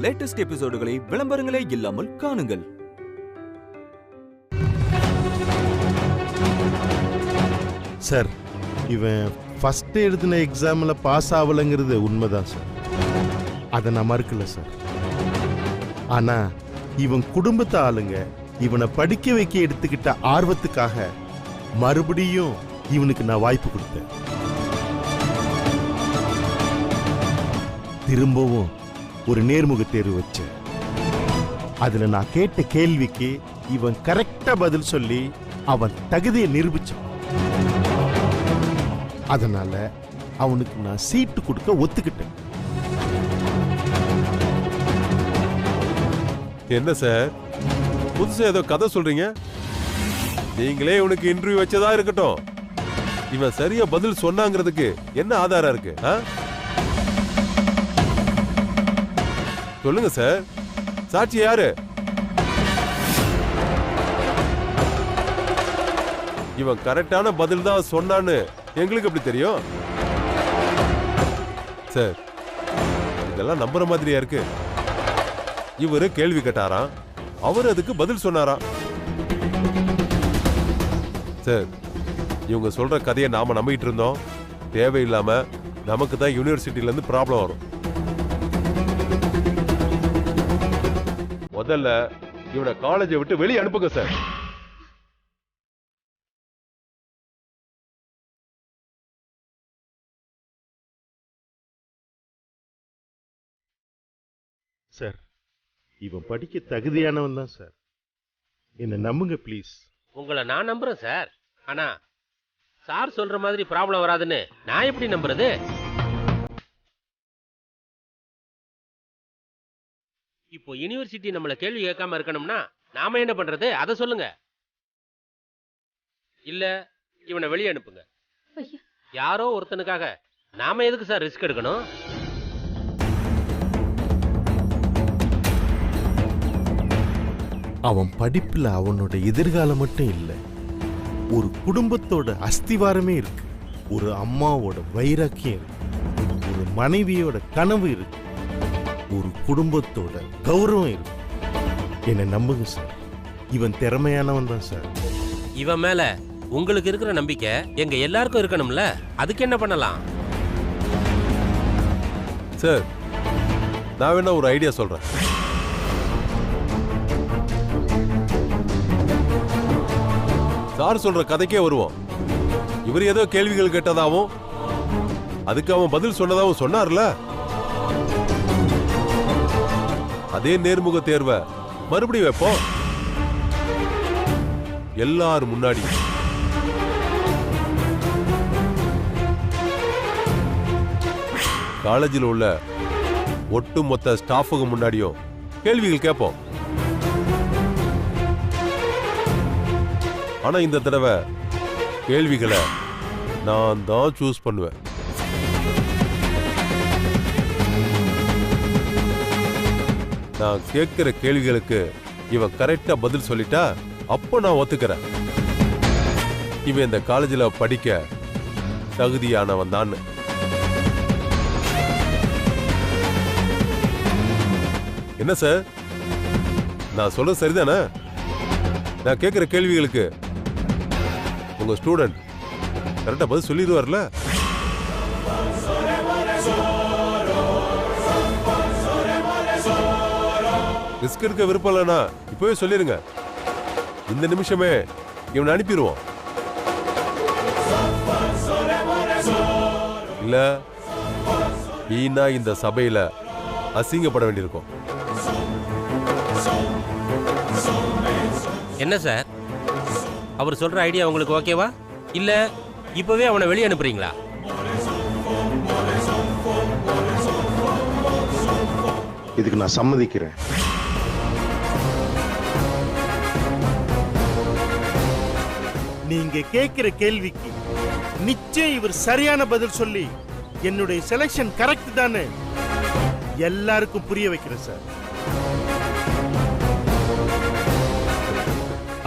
Latest எபிசோடுகளை விளம்பரங்களே இல்லாமல் காணுங்கள். Sir, இவன் ஃபர்ஸ்ட் எழுதின எக்ஸாம்ல பாஸ் ஆகலைங்கிறது உண்மைதான் சார். அதை நான் மறுக்கல சார். ஆனா இவன் குடும்பத்து ஆளுங்க இவனை படிக்க வைக்க எடுத்துக்கிட்ட ஆர்வத்துக்காக மறுபடியும் இவனுக்கு நான் வாய்ப்பு கொடுத்தேன். திரும்பவும் ஒரு நேர்முக தேர்வு வச்சேன். அதுல நான் கேட்ட கேள்விக்கு இவன் கரெக்டா பதில் சொல்லி அவன் தகுதியை நிரூபிச்சான். அதனால அவனுக்கு நான் சீட்டு கொடுக்க ஒத்துக்கிட்டேன். என்ன சார், புதுசா ஏதோ கதை சொல்றீங்க? நீங்களே இவனுக்கு இன்டர்வியூ வச்சதா இருக்கட்டும், இவன் சரியா பதில் சொன்னாங்கிறதுக்கு என்ன ஆதாரம் இருக்கு? சொல்லுங்க சார், சாட்சி யாரு? இவன் கரெக்டான பதில் தான் சொன்னான்னு எங்களுக்கு எப்படி தெரியும்? சார், இதெல்லாம் நம்புற மாதிரியா இருக்கு? இவரு கேள்வி கேட்டாராம், அவர் அதுக்கு பதில் சொன்னாராம். சார், இவங்க சொல்ற கதையை நாம நம்பிட்டு இருந்தோம். தேவையில்லாம நமக்கு தான் யூனிவர்சிட்டில இருந்து ப்ராப்ளம் வரும். முதல்ல இவனை காலேஜை விட்டு வெளியே அனுப்புங்க சார். சார், இவன் படிக்க தகுதியானவன் தான் சார். என்ன நம்புங்க ப்ளீஸ். உங்களை நான் நம்புறேன் சார். ஆனா சார் சொல்ற மாதிரி ப்ராப்ளம் வராதுன்னு நான் எப்படி நம்புறது? இப்போ யூனிவர்சிட்டி நம்மள கேள்வி கேட்காம இருக்கணும்னா நாம என்ன பண்றது? அதை சொல்லுங்க. இல்ல இவனை வெளியே அனுப்புங்க. யாரோ ஒருத்தனுக்காக நாம எதுக்கு சார் ரிஸ்க் எடுக்கணும்? அவன் படிப்புல அவனோட எதிர்காலம் மட்டும் இல்லை, ஒரு குடும்பத்தோட அஸ்திவாரமே இருக்கு. ஒரு அம்மாவோட வைராக்கியம் இருக்கு, ஒரு மனைவியோட கனவு இருக்கு, ஒரு குடும்பத்தோட கௌரவம் இருக்கு. என்ன நம்புங்க சார், இவன் திறமையானவன் தான் சார். இவன் மேல உங்களுக்கு இருக்கிற நம்பிக்கை எங்க எல்லாருக்கும் இருக்கணும்ல, அதுக்கு என்ன பண்ணலாம்? சார், நான் வேணா ஒரு ஐடியா சொல்றேன். சார் சொல்ற கதைக்கே வருவோம். இவர் ஏதோ கேள்விகள் கேட்டதாவும் அதுக்கு அவன் பதில் சொன்னதாவும் சொன்னார்ல, அதே நேர்முக தேர்வை மறுபடியும் வைப்போம். எல்லாரும் முன்னாடி காலேஜில் உள்ள ஒட்டுமொத்த ஸ்டாஃபுக்கு முன்னாடியும் கேள்விகள் கேட்போம். ஆனா இந்த தடவை கேள்விகளை நான் தான் சூஸ் பண்ணுவேன். நான் கேட்கிற கேள்விகளுக்கு இவன் கரெக்டா பதில் சொல்லிட்டா அப்போ நான் ஒத்துக்கிறேன் இவன் இந்த காலேஜில் படிக்க தகுதியானவன் தான். என்ன சார், நான் சொல்றது சரிதானே? நான் கேட்கிற கேள்விகளுக்கு உங்க ஸ்டூடெண்ட் கரெக்டா பதில் சொல்லிடுவார்ல? ரிஸ்க் எடுக்க விருப்பம் இல்லைன்னா இப்பவே சொல்லிருங்க. இந்த நிமிஷமே இவனை அனுப்பிடுவோம். இல்ல வீணா இந்த சபையில அசிங்கப்பட வேண்டியிருக்கும். என்ன சார், அவர் சொல்ற ஐடியா உங்களுக்கு ஓகேவா? இல்ல இப்பவே அவனை வெளியே அனுப்புறீங்களா? இதுக்கு நான் சம்மதிக்கிறேன். நீங்க கேட்கிற கேள்விக்கு நிச்சயம் இவர் சரியான பதில் சொல்லி என்னுடைய செலக்ஷன் கரெக்ட் தானே எல்லாருக்கும் புரிய வைக்கிறேன் சார்.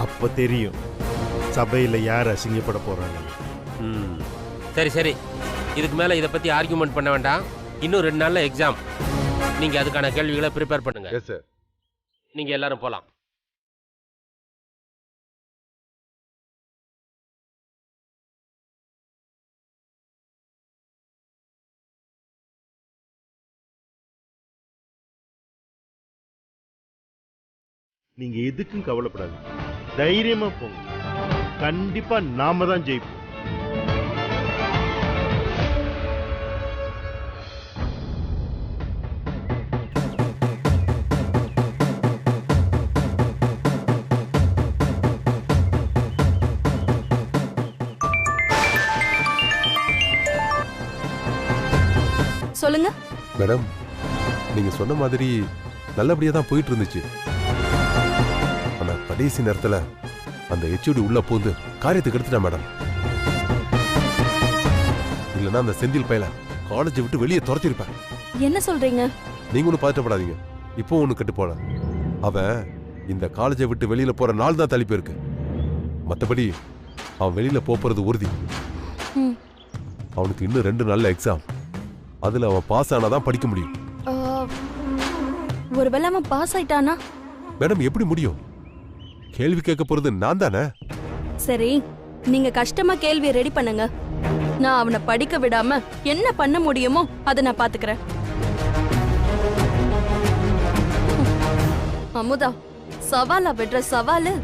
அப்ப தெரியும் சபையில யார் அசிங்கப்பட போறாங்க. சரி சரி, இதுக்கு மேல இதை பத்தி ஆர்கியூமெண்ட் பண்ண வேண்டாம். இன்னும் 2 நாள்ல எக்ஸாம். நீங்க அதுக்கான கேள்விகளை ப்ரிப்பேர் பண்ணுங்க. Yes sir. நீங்க எல்லாரும் போலாம். நீங்க எதுக்கும் கவலைப்படாது, தைரியமா போங்க. கண்டிப்பா நாம தான் ஜெயிப்போம். சொல்லுங்க. மேடம், நீங்க சொன்ன மாதிரி நல்லபடியா தான் போயிட்டு இருந்துச்சு. ஆனா கடைசி நேரத்துல அந்த ஹெச்ஓடி உள்ள பூந்து காரியத்துக்கு எடுத்துட்டா மேடம். இல்லைன்னா அந்த செந்தில் பையல காலேஜை விட்டு வெளியே துரத்திருப்பேன். என்ன சொல்றீங்க? நீங்க ஒன்னும் பதட்டப்படாதீங்க. இப்போ ஒண்ணு கட்டு போல. அவன் இந்த காலேஜை விட்டு வெளியில போற நாள் தான் தள்ளி போயிருக்கு. மற்றபடி அவன் வெளியில போறது உறுதி. அவனுக்கு இன்னும் 2 நாள்ல எக்ஸாம். அதுல அவன் பாஸ் ஆனாதான் படிக்க முடியும். ஒருவேளை அவன் பாஸ் ஆயிட்டானா? மேடம், எப்படி முடியும்? கேள்வி கேட்க போறது நான் தானே. சரி, நீங்க கஷ்டமா கேள்வியை ரெடி பண்ணுங்க. நான் அவனை படிக்க விடாம என்ன பண்ண முடியுமோ அதை நான் பாத்துக்கிறேன். அமுதா, சவாலா விடுற சவாலு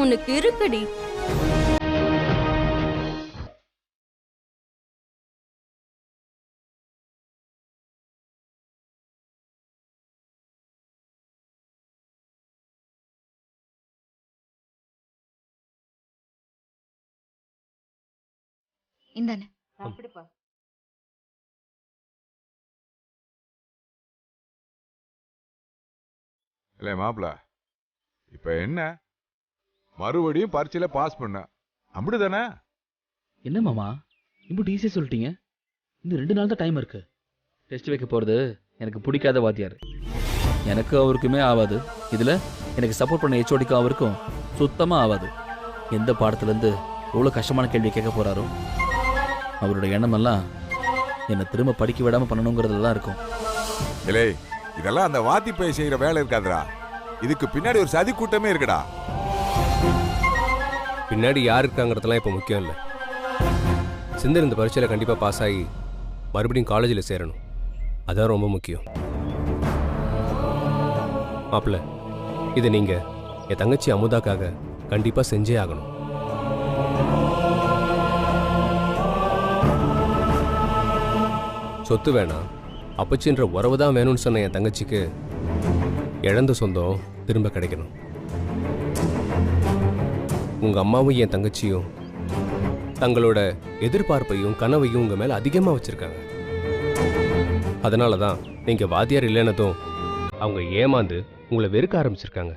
உனக்கு இருக்குடி. இந்தானே சாப்பிடுப்பா. இல்லை மாப்பிள, இப்ப என்ன மறுபடியும் பரீட்சையில பாஸ் பண்ண அப்படிதானே? என்ன மாமா இப்படி ஈஸியாக சொல்லிட்டீங்க? இன்னும் 2 நாள் தான் டைம் இருக்கு. டெஸ்ட் வைக்க போகிறது எனக்கு பிடிக்காத வாத்தியார். எனக்கு அவருக்குமே ஆகாது. இதில் எனக்கு சப்போர்ட் பண்ண ஹெச்ஓடிக்கும் அவருக்கும் சுத்தமாக ஆகாது. எந்த பாடத்துலேருந்து எவ்வளோ கஷ்டமான கேள்வி கேட்க போகிறாரோ. அவரோட எண்ணமெல்லாம் என்னை திரும்ப படிக்க விடாமல் பண்ணணுங்கிறதுல தான் இருக்கும். இல்லை, இதெல்லாம் அந்த வாத்தி போய் செய்யற வேலை இருக்காதுடா. இதுக்கு பின்னாடி ஒரு சதி கூட்டமே இருக்குடா. பின்னாடி யார் இருக்காங்கிறதுலாம் இப்போ முக்கியம் இல்லை. சிந்தர் இந்த பரீட்சையில் கண்டிப்பாக பாஸ் ஆகி மறுபடியும் காலேஜில் சேரணும். அதான் ரொம்ப முக்கியம். மாப்பிள்ள, இதை நீங்கள் என் தங்கச்சி அமுதாக்காக கண்டிப்பாக செஞ்சே ஆகணும். சொத்து வேணாம், அப்பச்சின்ற உறவு தான் வேணும்னு சொன்ன என் தங்கச்சிக்கு இழந்த சொந்தம் திரும்ப கிடைக்கணும். உங்கள் அம்மாவும் என் தங்கச்சியும் தங்களோட எதிர்பார்ப்பையும் கனவையும் உங்கள் மேலே அதிகமாக வச்சுருக்காங்க. அதனால தான் நீங்கள் வாத்தியார் இல்லைன்னதும் அவங்க ஏமாந்து உங்களை வெறுக்க ஆரம்பிச்சிருக்காங்க.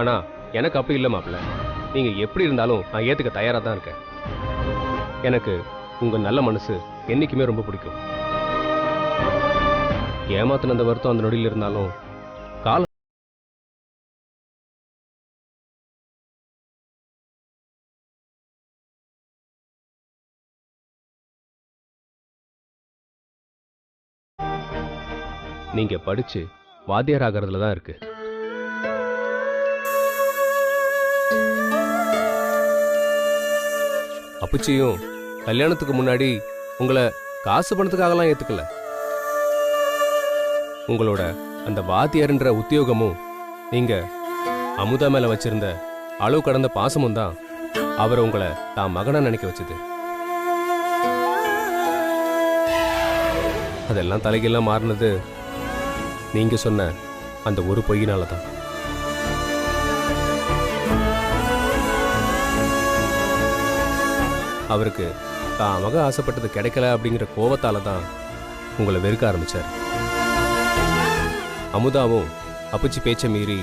ஆனால் எனக்கு அப்படி இல்லை மாப்பிள்ள. நீங்கள் எப்படி இருந்தாலும் நான் ஏற்றுக்க தயாராக தான் இருக்கேன். எனக்கு உங்கள் நல்ல மனசு என்றைக்குமே ரொம்ப பிடிக்கும். ஏமாத்தின அந்த வருத்தம் அந்த நொடியில் இருந்தாலும் கால நீங்க படிச்சு வாத்தியார் ஆகிறதுல தான் இருக்கு. அப்பச்சியும் கல்யாணத்துக்கு முன்னாடி உங்களை காசு பணத்துக்காகலாம் ஏத்துக்கல. உங்களோட அந்த வாத்தியார்ன்ற உத்தியோகமும் நீங்க அமுதா மேல வச்சிருந்த அளவு கடந்த பாசமும் தான் அவர் உங்களை தான் மகனா நினைக்க வச்சது. அதெல்லாம் தலைகெல்லாம் மாறினது நீங்க சொன்ன அந்த ஒரு பொய்யினால தான். அவருக்கு தான் மக ஆசைப்பட்டது கிடைக்கல அப்படிங்கிற கோபத்தால தான் உங்களை வெறுக்க ஆரம்பிச்சார். அமுதாவும் அப்பச்சி பேச்சை மீறி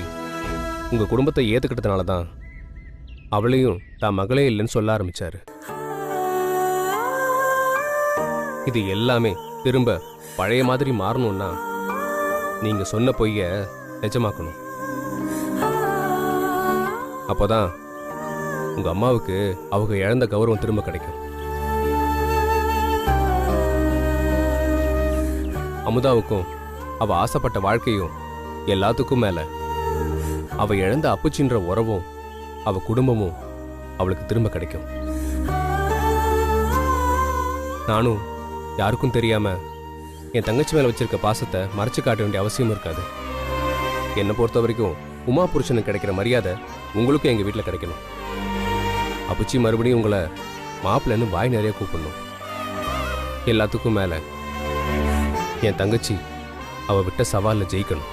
உங்க குடும்பத்தை ஏத்துக்கிட்டதுனால தான் அவளையும் தான் மகளே இல்லைன்னு சொல்ல ஆரம்பிச்சாரு. இது எல்லாமே திரும்ப பழைய மாதிரி மாறணும்னா நீங்க சொன்ன பொய்ய நிஜமாக்கணும். அப்போதான் உங்க அம்மாவுக்கு அவங்க இழந்த கௌரவம் திரும்ப கிடைக்கும். அமுதாவுக்கும் அவ ஆசைப்பட்ட வாழ்க்கையும் எல்லாத்துக்கும் மேல அவ இழந்த அப்புச்சின்ற உறவும் அவ குடும்பமும் அவளுக்கு திரும்ப கிடைக்கும். நானும் யாருக்கும் தெரியாம என் தங்கச்சி மேல வச்சிருக்க பாசத்தை மறைச்சு காட்ட வேண்டிய அவசியம் இருக்காது. என்னை பொறுத்த வரைக்கும் உமா புருஷனுக்கு கிடைக்கிற மரியாதை உங்களுக்கும் எங்க வீட்டில் கிடைக்கணும். அப்புச்சி மறுபடியும் உங்களை மாப்பிள்ளைன்னு வாய் நிறைய கூப்பிடணும். எல்லாத்துக்கும் மேல என் தங்கச்சி அவ விட்ட சவாலில் ஜெயிக்கணும்.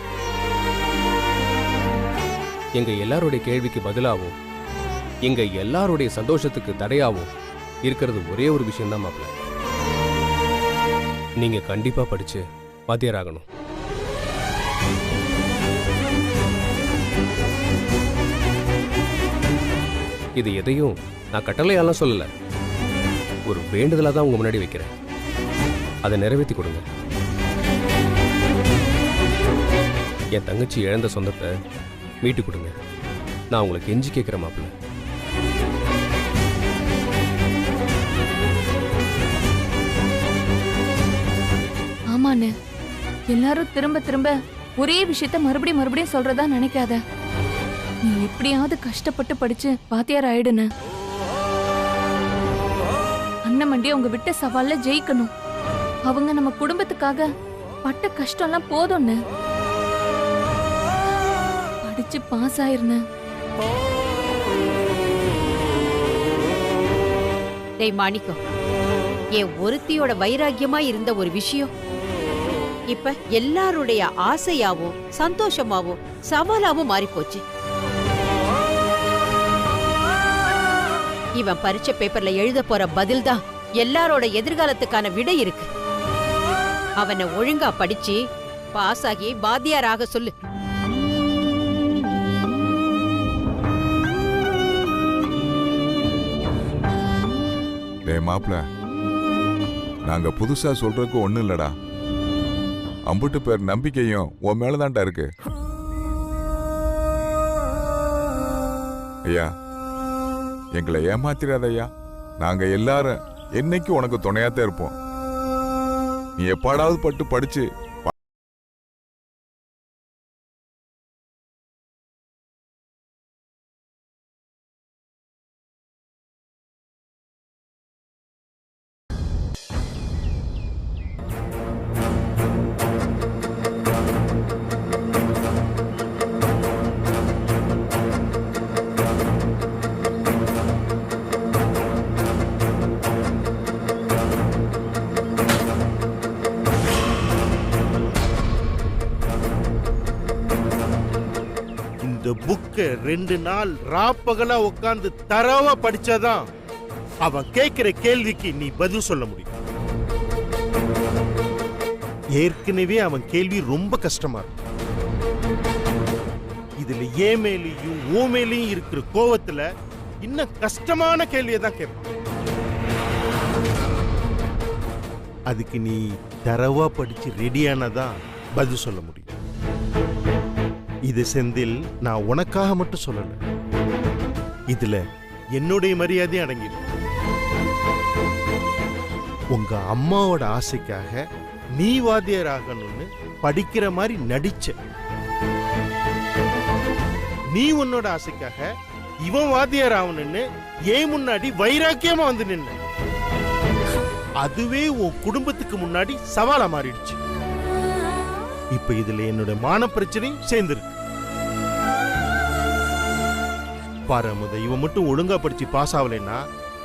எங்க எல்லாருடைய கேள்விக்கு பதிலாகவும் எங்க எல்லாருடைய சந்தோஷத்துக்கு தடையாகவும் இருக்கிறது ஒரே ஒரு விஷயம்தான் மாப்பிள்ள. நீங்க கண்டிப்பா படிச்சு வாத்தியாராகணும். இது எதையும் நான் கட்டளையாலாம் சொல்லல, ஒரு வேண்டுதலா தான் உங்க முன்னாடி வைக்கிறேன். அதை நிறைவேற்றி கொடுங்க. என் தங்கச்சி இழந்த சொந்தத்தை மீட்டு கொடுங்க. நான் உங்களை கெஞ்சி கேட்கிறேன் மாப்பிள்ள. ஆமாண்ணே, எல்லாரும் திரும்ப திரும்ப ஒரே விஷயத்த மறுபடியும் சொல்றதா நினைக்காத. நீ எப்படியாவது கஷ்டப்பட்டு படிச்சு வாத்தியார் ஆயிடுன. அண்ணமண்டி அவங்க விட்ட சவால்ல ஜெயிக்கணும். அவங்க நம்ம குடும்பத்துக்காக பட்ட கஷ்டம்லாம் போதும்னு. படிச்சு பாஸ் ஆயிருன. டேய் மாணிக்கம், என் ஒருத்தியோட வைராக்கியமா இருந்த ஒரு விஷயம் இப்ப எல்லாருடைய ஆசையாவும் சந்தோஷமாவும் சவாலாவும் மாறிப்போச்சு. இவன் பரீட்சை பேப்பர்ல எழுத போற பதில் தான் எல்லாரோட எதிர்காலத்துக்கான விடை இருக்கு. அவனை ஒழுங்கா படிச்சு பாஸ் ஆகி வாத்தியாராக சொல்லு. மாப்பிள, நாங்க புதுசா சொல்றதுக்கு ஒண்ணும் இல்லடா. அம்புட்டு பேர் நம்பிக்கையும் உன் மேலதான்டா இருக்கு. ஐயா, எங்களை ஏமாத்திராத ஐயா. நாங்க எல்லாரும் என்னைக்கு உனக்கு துணையாத்தான் இருப்போம். நீ எப்பாடாவது பட்டு படிச்சு புக்க 2 நாள் ராப்பகலா உட்கார்ந்து தரவா படிச்சாதான் அவன் கேட்கிற கேள்விக்கு நீ பதில் சொல்ல முடியும். ஏற்கனவே அவன் கேள்வி ரொம்ப கஷ்டமா இருக்கு. இதுல ஏ மேலையும் ஓ மேலையும் இருக்கிற கோவத்துல இன்னும் கஷ்டமான கேள்வியை தான் கேட்பான். அதுக்கு நீ தரவா படிச்சு ரெடியானதான் பதில் சொல்ல முடியும். இது செந்தில், நான் உனக்காக மட்டும் சொல்லல, இதுல என்னுடைய மரியாதை அடங்கிடும். உங்க அம்மாவோட ஆசைக்காக நீ வாத்தியார் ஆகணும்னு படிக்கிற மாதிரி நடிச்ச. நீ உன்னோட ஆசைக்காக இவன் வாத்தியார் ஆகணும்னு ஏன் முன்னாடி வைராக்கியமா வந்து நின்ன. அதுவே உன் குடும்பத்துக்கு முன்னாடி சவாலா மாறிடுச்சு. இப்ப இதுல என்னோட மான பிரச்சனையும் சேர்ந்துருக்கு. பாரமுத இவன் மட்டும் ஒழுங்கா படிச்சு பாஸ் ஆகலைன்னா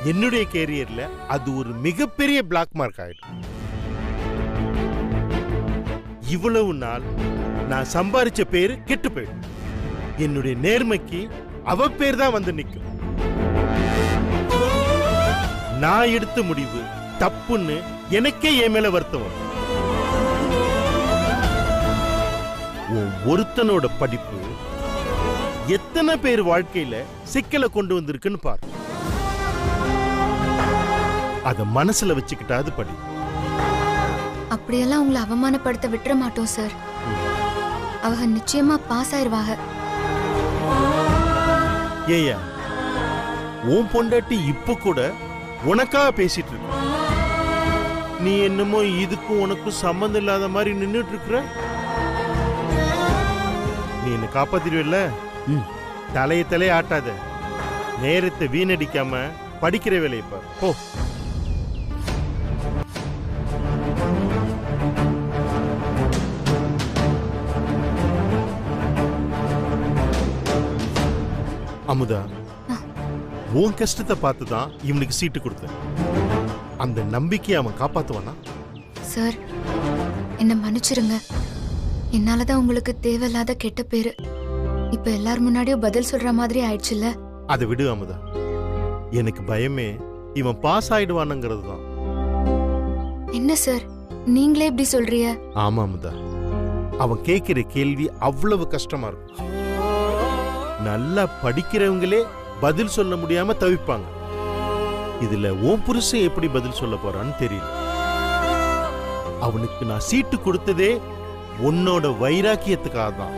என்னுடைய கேரியர்ல அது ஒரு மிகப்பெரிய பிளாக் மார்க் ஆயிடும். இவ்வளவு நாள் நான் சம்பாதிச்ச பேரு கெட்டு போயிடும். என்னுடைய நேர்மைக்கு அவ பேர் தான் வந்து நிற்கும். நான் எடுத்த முடிவு தப்புன்னு எனக்கே என் மேல வருத்தம். ஒருத்தனோட படிப்பு எத்தனை பேர் வாழ்க்கையில சிக்கலை கொண்டு வந்திருக்குன்னு பாரு. அத மனசுல வச்சுக்கிட்டாது படி. அப்படியெல்லாம் உங்களை அவமானப்படுத்த விட்டுற மாட்டோம் சார். அவங்க நிச்சயமா பாஸ் ஆயிருவாங்க. ஏயா, உன் பொண்டாட்டி இப்ப கூட உனக்காக பேசிட்டு இருக்கு. நீ என்னமோ இதுக்கும் உனக்கும் சம்மந்தம் இல்லாத மாதிரி நின்னுட்டு இருக்கிற. நீ என்ன காப்பாத்திடுவல்ல? தலையை ஆட்டாத. நேரத்தை வீணடிக்காம படிக்கிற வேலையை பாரு. போ. அமுதா, உன் கஷ்டத்தை பார்த்துதான் இவனுக்கு சீட்டு கொடுத்தேன். அந்த நம்பிக்கையை அவன் காப்பாத்துவானா? சார், என்ன மன்னிச்சிருங்க. என்னாலதான் உங்களுக்கு தேவையில்லாத கெட்ட பேரு. இப்ப எல்லார் முன்னாடியும் பதில் சொல்ற மாதிரி ஆயிடுச்சுல்ல. அதை விடு அமுதா. எனக்கு பயமே இவன் பாஸ் ஆயிடுவானுங்கிறது தான். என்ன சார், நீங்களே இப்படி சொல்றீங்க? ஆமா அமுதா, அவன் கேட்கிற கேள்வி அவ்வளவு கஷ்டமா இருக்கும். நல்லா படிக்கிறவங்களே பதில் சொல்ல முடியாம தவிப்பாங்க. இதுல உன் புருஷன் எப்படி பதில் சொல்ல போறான்னு தெரியல. அவனுக்கு நான் சீட்டு கொடுத்ததே உன்னோட வைராக்கியத்துக்காக தான்.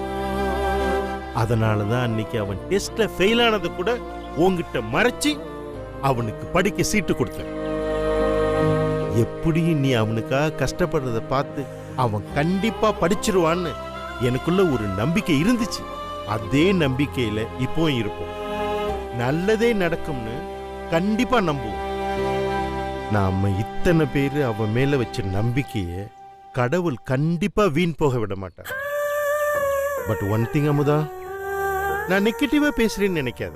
அதனாலதான் அன்னைக்கு அவன் டெஸ்ட்ல ஃபெயில் ஆனதை கூட உன்கிட்ட மறைச்சு அவனுக்கு படிக்க சீட்டு கொடுத்தேன். எப்படி நீ அவனுக்காக கஷ்டப்படுறத பார்த்து அவன் கண்டிப்பா படிச்சிருவான்னு எனக்குள்ள ஒரு நம்பிக்கை இருந்துச்சு. அதே நம்பிக்கையில இப்போ இருப்போம். நல்லதே நடக்கும்னு கண்டிப்பா நம்புவோம். நாம இத்தனை பேரு அவன் மேல வச்ச நம்பிக்கைய கடவுள் கண்டிப்பா வீண் போக விட மாட்டார். பட் ஒன் திங் அமுதா, நான் நெகட்டிவா பேசுறேன்னு நினைக்காத.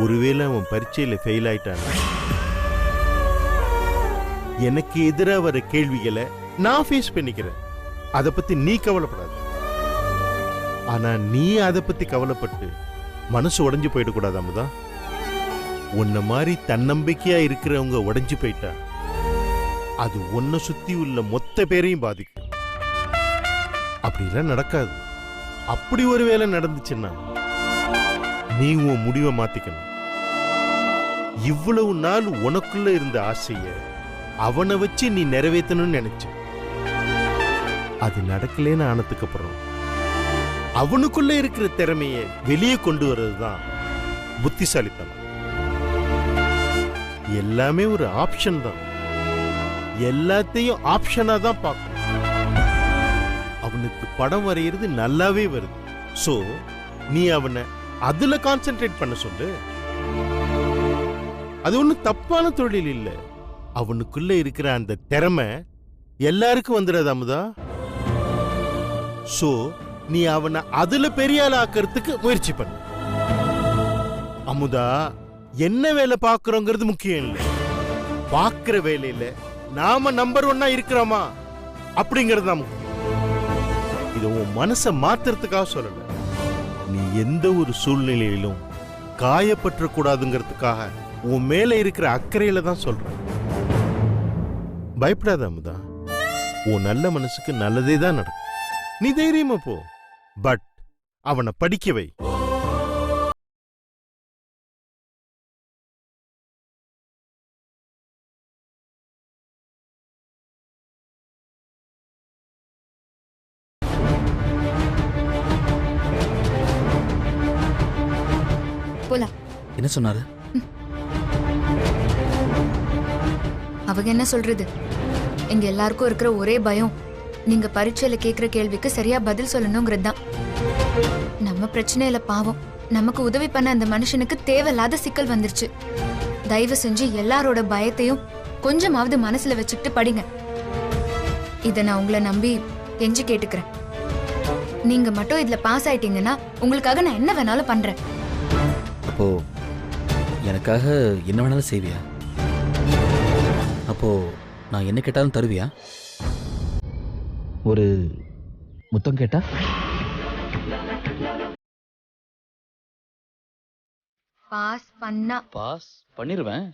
ஒருவேளை அவன் பரீட்சையில ஃபெயில் ஆயிட்டான், எனக்கு எதிராக வர கேள்விகளை நான் ஃபேஸ் பண்ணிக்கிறேன். அதை பத்தி நீ கவலைப்படாத. ஆனா நீ அதை பத்தி கவலைப்பட்டு மனசு உடைஞ்சு போயிடக்கூடாது அமுதா. உன்ன மாதிரி தன்னம்பிக்கையா இருக்கிறவங்க உடைஞ்சு போயிட்டா அது உன்னை சுத்தி உள்ள மொத்த பேரையும் பாதிக்கும். அப்படிலாம் நடக்காது. அப்படி ஒரு வேளை நடந்துச்சுன்னா நீ உன் முடிவை மாத்திக்கணும். இவ்வளவு நாள் உனக்குள்ள இருந்த ஆசைய அவனை வச்சு நீ நிறைவேற்றணும்னு நினைச்ச. அது நடக்கலன்னு ஆனதுக்கு அப்புறம் அவனுக்குள்ள இருக்கிற திறமைய வெளியே கொண்டு வர்றதுதான் புத்திசாலித்தனம். எல்லாமே ஒரு ஆப்ஷன் தான். எல்லாத்தையும் ஆப்ஷனா தான் பார்க்கணும். அவனுக்கு படம் வரைகிறது நல்லாவே வருது. சோ நீ அவனை அதுல கான்சென்ட்ரேட் பண்ண சொல்லு. அது ஒன்னும் தப்பான தொழில் இல்ல. அவனுக்குள்ள இருக்கிற அந்த திறமை எல்லாருக்கும் வந்துடாது அமுதா. சோ நீ அவனை அதுல பெரிய ஆள் ஆக்கிறதுக்கு முயற்சி பண்ணு. அமுதா, என்ன வேலை பார்க்கறோங்கிறது முக்கியம் இல்லை. பார்க்கிற வேலையில நாம நம்பர் 1 இருக்கிறோமா அப்படிங்கிறது தான் முக்கியம். இது உன் மனசை மாத்துறதுக்காக சொல்லல. நீ எந்த ஒரு சூழ்நிலையிலும் காயப்பற்ற கூடாதுங்கிறதுக்காக உன் மேல இருக்கிற அக்கறையில தான் சொல்ற. பயப்படாத அமுதா. உன் நல்ல மனசுக்கு நல்லதே தான் நடக்கும். நீ தைரியமா போ. பட் அவனை படிக்க வை. போலாம். என்ன சொன்னாரு? அவங்க என்ன சொல்றது? எங்க எல்லாருக்கும் இருக்கிற ஒரே பயம் நீங்க பரீட்சையில கேக்குற கேள்விக்கு சரியா பதில் சொல்லணுங்கிறது தான். நம்ம பிரச்சனையில பாவம் நமக்கு உதவி பண்ண அந்த மனுஷனுக்கு தேவையில்லாத சிக்கல் வந்துருச்சு. தயவு செஞ்சு எல்லாரோட பயத்தையும் கொஞ்சமாவது மனசுல வச்சுக்கிட்டு படிங்க. இத நான் உங்களை நம்பி கெஞ்சி கேட்டுக்கிறேன். நீங்க மட்டும் இதுல பாஸ் ஆயிட்டீங்கன்னா உங்களுக்காக நான் என்ன வேணாலும் பண்றேன். அப்போ எனக்காக என்ன வேணாலும் செய்வியா? அப்போ நான் என்ன கேட்டாலும் தருவியா? ஒரு முத்தம் கேட்டா? பாஸ் பண்ணா பாஸ் பண்ணிருவேன்.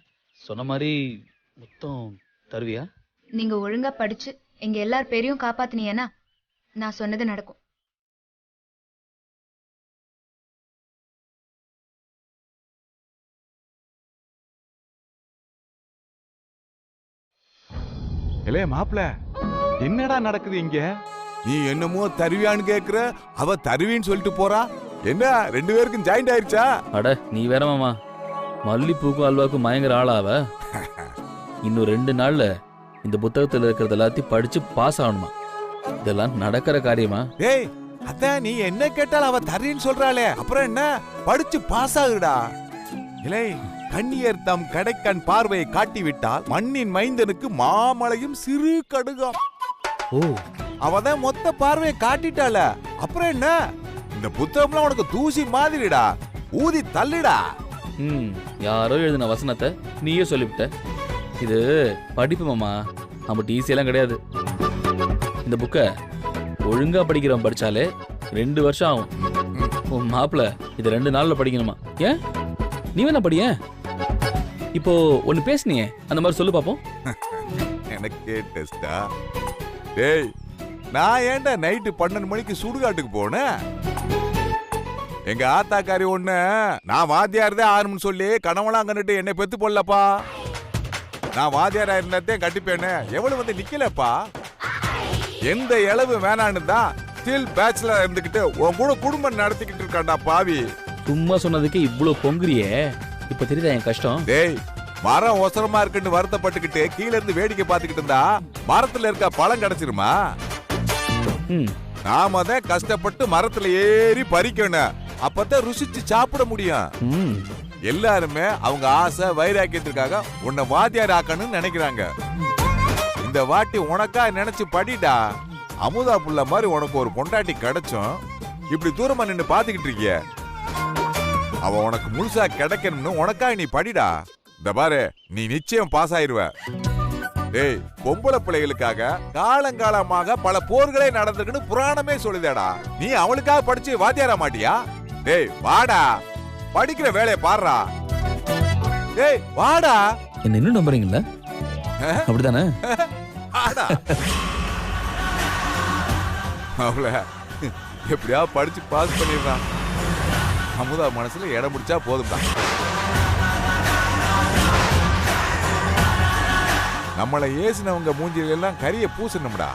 சொன்ன மாதிரி முத்தம் தருவியா? நீங்க ஒழுங்கா படிச்சு எங்க எல்லார் பேரையும் காப்பாத்தினீங்கன்னா நான் சொன்னது நடக்கும். இல்லே மாப்ள, என்னடா நடக்குது இங்க? நீ என்னமோ தருவியான்னு கேக்குற, அவ தருவின்னு சொல்லிட்டு போறா. என்ன 2 பேருக்கும் ஜாயிண்ட் ஆயிருச்சா? அட நீ வேற மாமா, மல்லிப்பூக்கும் அல்வாக்கும் மயங்குற ஆளாவ. இன்னும் 2 நாள்ல இந்த புத்தகத்துல இருக்கிறது எல்லாத்தையும் படிச்சு பாஸ் ஆகணுமா? இதெல்லாம் நடக்கிற காரியமா? ஏய் அதான் நீ என்ன கேட்டாலும் அவ தரேன்னு சொல்றாளே, அப்புறம் என்ன? படிச்சு பாஸ் ஆகுடா. இலை கண்ணியர் தம் கடைக்கண் பார்வையை காட்டிவிட்டால் மண்ணின் மைந்தனுக்கு மாமலையும் சிறு கடுகாம். ஓ, அவதான் மொத்த பார்வையை காட்டிட்டாள, அப்புறம் என்ன? இந்த புத்தகம்லாம் உனக்கு தூசி மாதிரிடா, ஊதி தள்ளுடா. யாரோ எழுதின வசனத்தை நீயே சொல்லிவிட்ட. இது படிப்பு மாமா, நம்ம டிசியெல்லாம் கிடையாது. இந்த புக்கை ஒழுங்கா படிக்கிறவன் படிச்சாலே 2 வருஷம் ஆகும். உன் மாப்பிள்ள இது 2 நாள்ல படிக்கணுமா? ஏன் நீ வேணா படிய. இப்போ ஒன்னு பேசுனியே, அந்த மாதிரி சொல்லு பாப்போம். எனக்கே டெஸ்டா? டேய் நான் ஏன்டா நைட்டு 12 மணிக்கு சுடுகாட்டுக்கு போனேன்? எங்க ஆத்தாக்காரி ஒண்ணு நான் வாத்தியார் தான் ஆரம்பம் சொல்லி கனவெல்லாம் கண்டுட்டு என்னை பெத்து போடலப்பா. நான் வாத்தியாரா இருந்ததே கட்டிப்பேன்னு எவ்வளவு வந்து நிக்கலப்பா. எந்த இளவு வேணான்னு தான் ஸ்டில் பேச்சுலர் இருந்துகிட்டு உன் கூட குடும்பம் நடத்திக்கிட்டு இருக்காண்டா பாவி. சும்மா சொன்னதுக்கு இவ்வளவு பொங்குறியே, இப்ப தெரியுதா என் கஷ்டம்? டேய் மரம் ஒசரமா இருக்குன்னு வருத்தப்பட்டுக்கிட்டு கீழ இருந்து வேடிக்கை பார்த்துக்கிட்டு இருந்தா மரத்துல இருக்க பழம் கிடைச்சிருமா? நாம தான் கஷ்டப்பட்டு மரத்துல ஏறி பறிக்கணும், அப்பதான் ருசிச்சு சாப்பிட முடியும். எல்லாருமே அவங்க ஆசை வைராக்கியத்திற்காக உன்னை வாத்தியார் ஆக்கணும்னு நினைக்கிறாங்க. இந்த வாட்டி உனக்கா நினைச்சு படிடா. அமுதா புள்ள மாதிரி உனக்கு ஒரு பொண்டாட்டி கிடைச்சும் இப்படி தூரமா நின்னு பாத்துக்கிட்டு இருக்கிய. அவ உனக்கு முழுசா கிடைக்கணும்னு உனக்கா நீ படிடா. இந்த பாரு நீ நிச்சயம் பாஸ் ஆயிருவ. டேய் பொம்பளை பிள்ளைகளுக்காக காலங்காலமாக பல போர்களே நடந்திருக்குன்னு புராணமே சொல்லுதேடா. நீ அவளுக்காக படிச்சு வாத்தியார மாட்டியா? டேய் வாடா, படிக்கிற வேலையை பாடுறா. டேய் வாடா. என்ன இன்னும் நம்புறீங்களா? அப்படிதானே? அவள எப்படியா படிச்சு பாஸ் பண்ணிடுறான். அமுதா மனசுல இடம் முடிச்சா போதும்டா. நம்மளை ஏசினவங்க மூஞ்சில எல்லாம் கரிய பூசணும்டா.